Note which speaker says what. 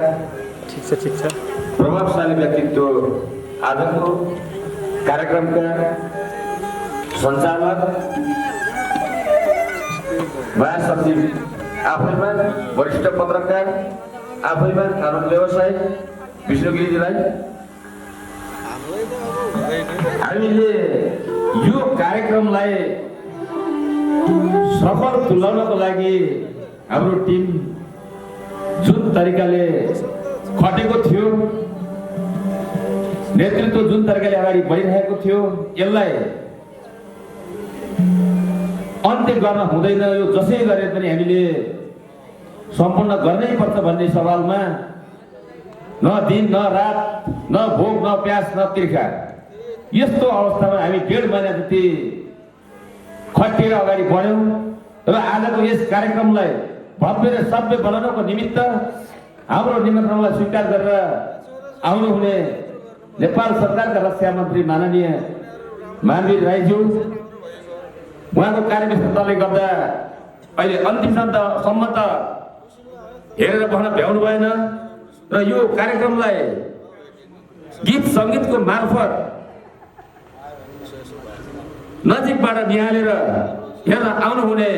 Speaker 1: ठिक छ
Speaker 2: प्रभावशाली व्यक्तित्व आजको कार्यक्रमका सञ्चालक महासचिव आफैमा वरिष्ठ पत्रकार आफैमा कानुन व्यवसायी विष्णु गिरीजीलाई हामीले यो कार्यक्रमलाई सफल तुल्याउनको लागि हाम्रो टिम जुन तरिकाले खटेको थियो, नेतृत्व जुन तरिकाले अगाडि बढिरहेको थियो, यसलाई अन्त्य गर्न हुँदैन। यो जसै गरे पनि हामीले सम्पूर्ण गर्नै पर्छ भन्ने सवालमा न दिन न रात न भोक न प्यास न तिर्खा यस्तो अवस्थामा हामी 1.5 महिना जति खटिएर अगाडि बढ्यौं र आजको यस कार्यक्रमलाई भव्य र सभ्य बनाउनको निमित्त हाम्रो निमन्त्रणलाई स्वीकार गरेर आउनुहुने नेपाल सरकारका रक्षा मन्त्री माननीय मानवीर राईज्यू, उहाँको कार्यव्यस्तताले गर्दा अहिले अन्तिमसम्म त हेरेर बस्न भ्याउनु भएन र यो कार्यक्रमलाई गीत सङ्गीतको मार्फत नजिकबाट निहालेर हेर्न आउनुहुने